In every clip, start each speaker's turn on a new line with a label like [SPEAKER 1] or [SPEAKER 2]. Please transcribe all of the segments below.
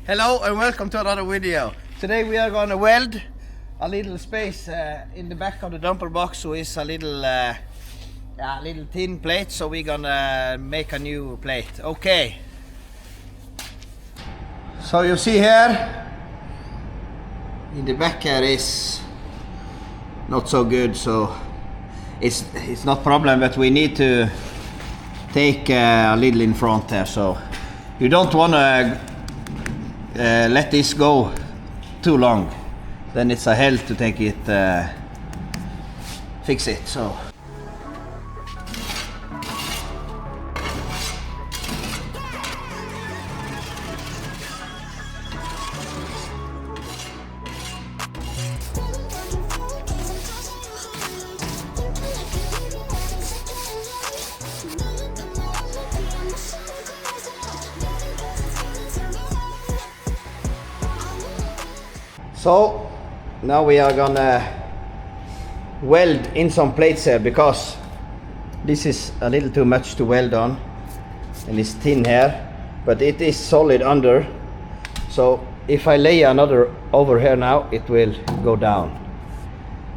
[SPEAKER 1] Hello and welcome to another video. Today we are going to weld a little space in the back of the dumper box, so it's a little thin plate, so we're gonna make a new plate. Okay. So you see here, in the back here is not so good, so it's not problem, but we need to take a little in front there, so you don't want to let this go too long, then it's a hell to take it, fix it. So now we are gonna weld in some plates here, because this is a little too much to weld on and it's thin here, but it is solid under. So if I lay another over here now, it will go down.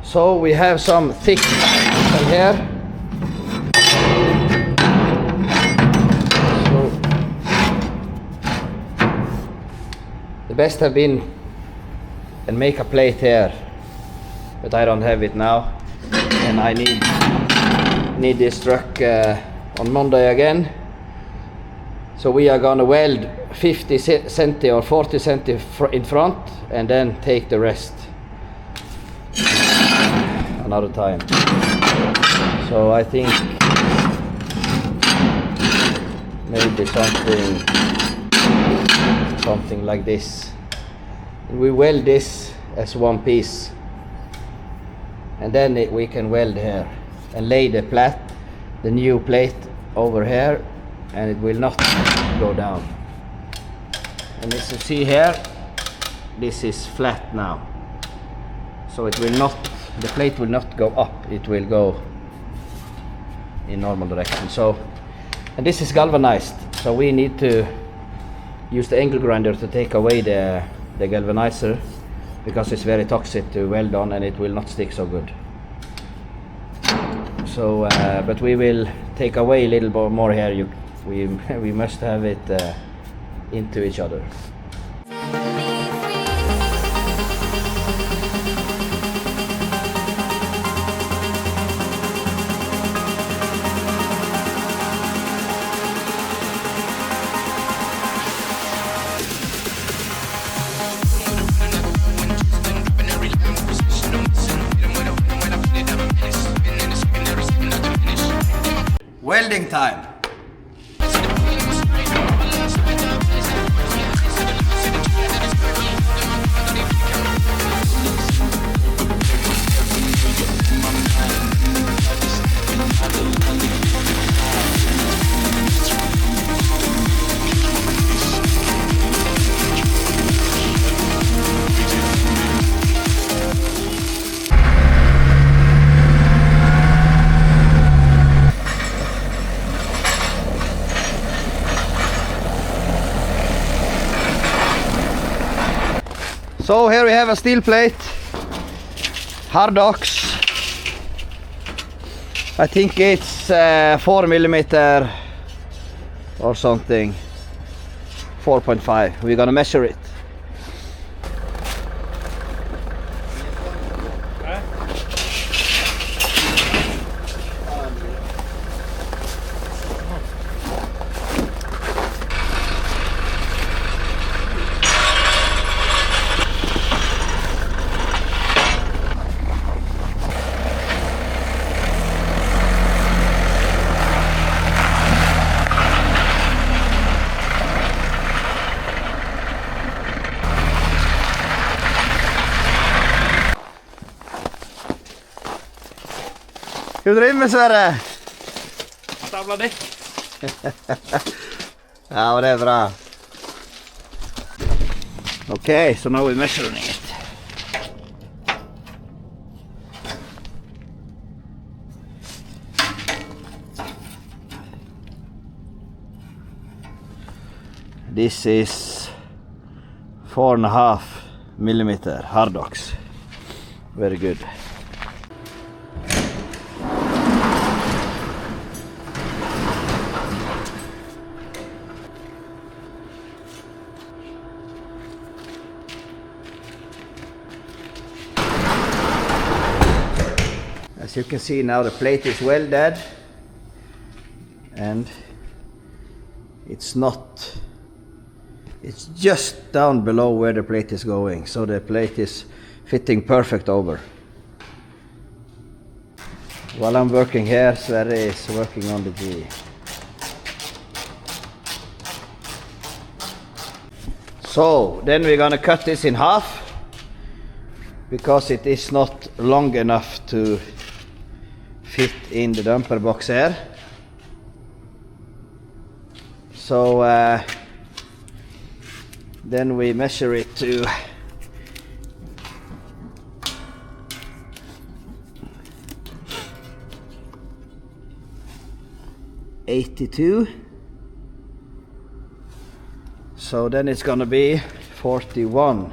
[SPEAKER 1] So we have some thick metal here. So the best have been and make a plate here, but I don't have it now, and I need this truck on Monday again. So we are gonna weld 50 centi or 40 centi in front, and then take the rest another time. So I think maybe something like this. We weld this as one piece, and then we can weld here and lay the new plate over here, and it will not go down. And as you see here, this is flat now, so it will not, the plate will not go up, it will go in normal direction. So, and this is galvanized, so we need to use the angle grinder to take away the galvanizer, because it's very toxic to weld on and it will not stick so good. So but we will take away a little bit more here. We must have it into each other. Welding time. So here we have a steel plate, Hardox. I think it's 4mm or something, 4.5. We're gonna measure it. Hur driver med Sverre?
[SPEAKER 2] Stavlar däck.
[SPEAKER 1] Ja, det är bra. Okay, so now we're measuring it. This is 4.5 millimeter Hardox. Very good. As you can see now, the plate is welded and it's just down below where the plate is going, so the plate is fitting perfect over. While I'm working here, Sverre is working on the G. So then we're gonna cut this in half because it is not long enough to fit in the dumper box here. So then we measure it to 82. So then it's gonna be 41.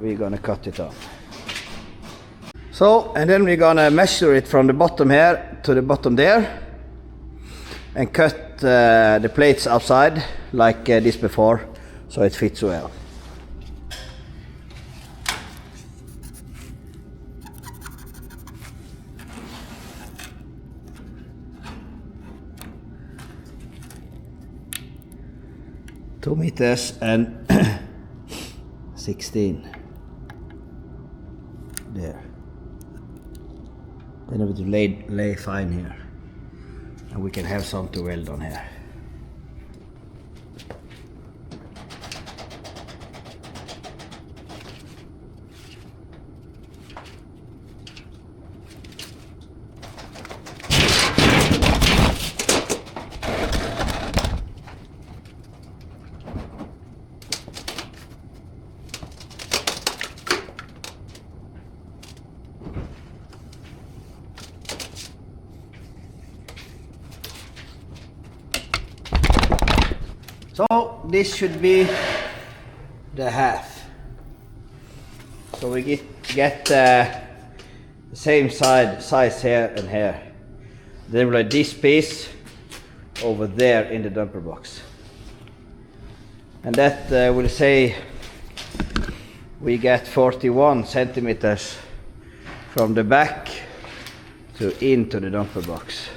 [SPEAKER 1] We're gonna cut it off. So, and then we're gonna measure it from the bottom here to the bottom there and cut the plates outside like this before, so it fits well. Two meters and 16 there. Then it would lay fine here, and we can have some to weld on here. So this should be the half. So we get the same size here and here. Then we like this piece over there in the dumper box. And that will say we get 41 centimeters from the back to into the dumper box.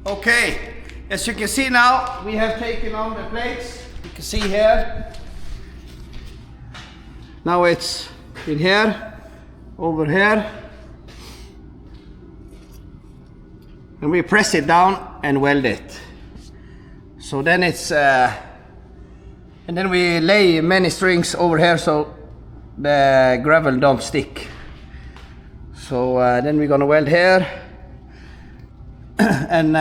[SPEAKER 1] Okay. As you can see now, we have taken on the plates. You can see here. Now it's in here, over here. And we press it down and weld it. So then it's, and then we lay many strings over here so the gravel don't stick. So then we're gonna weld here. And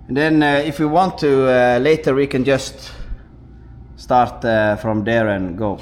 [SPEAKER 1] then if we want to, later we can just start from there and go.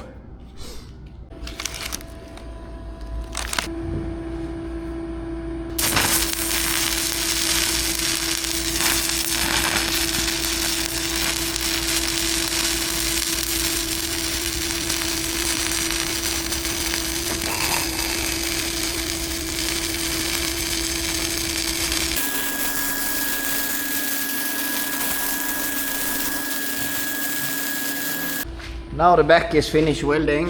[SPEAKER 1] Now the back is finished welding.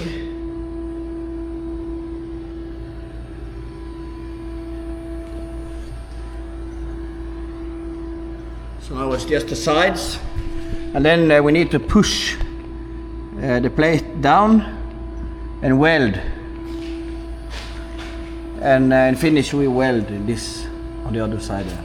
[SPEAKER 1] So now it's just the sides, and then we need to push the plate down and weld, and finish we weld this on the other side there.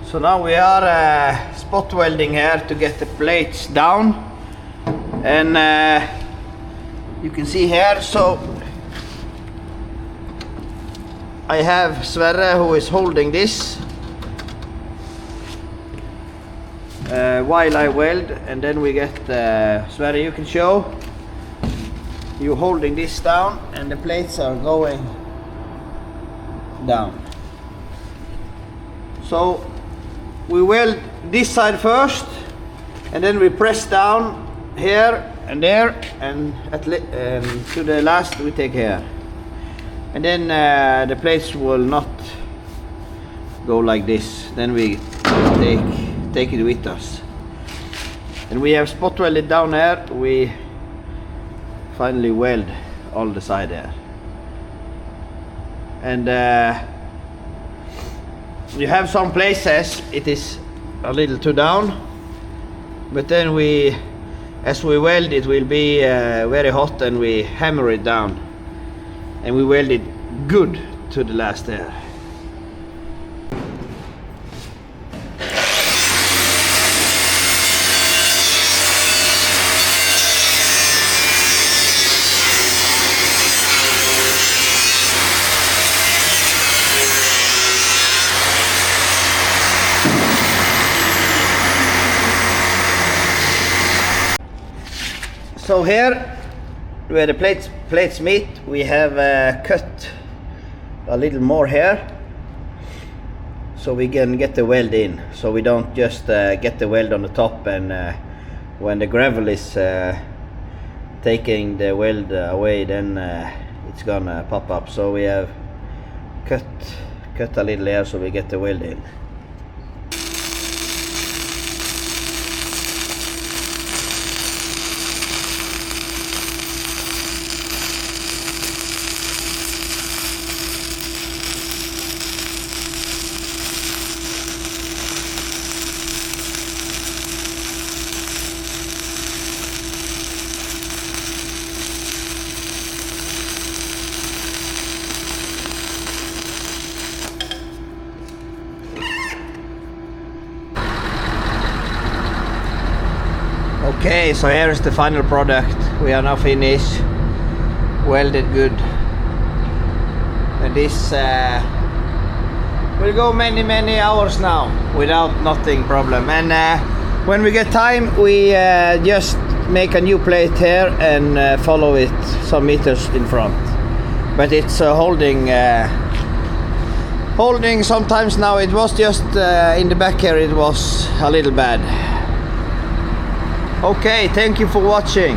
[SPEAKER 1] So now we are spot welding here to get the plates down, and you can see here, so I have Sverre who is holding this, while I weld, and then we get Sverre, you can show. You holding this down and the plates are going down. So we weld this side first, and then we press down here and there, and to the last we take here, and then the plates will not go like this. Then we take it with us, and we have spot welded down there. We finally weld all the side there, and you have some places it is a little too down, but then as we weld it will be very hot, and we hammer it down and we weld it good to the last there. So here, where the plates meet, we have cut a little more here, so we can get the weld in. So we don't just get the weld on the top, and when the gravel is taking the weld away, then it's gonna pop up. So we have cut a little here, so we get the weld in. Okay, so here is the final product. We are now finished, welded good, and this will go many hours now without nothing problem. And when we get time, we just make a new plate here and follow it some meters in front. But it's holding sometimes now. It was just in the back here, it was a little bad. Okay, thank you for watching.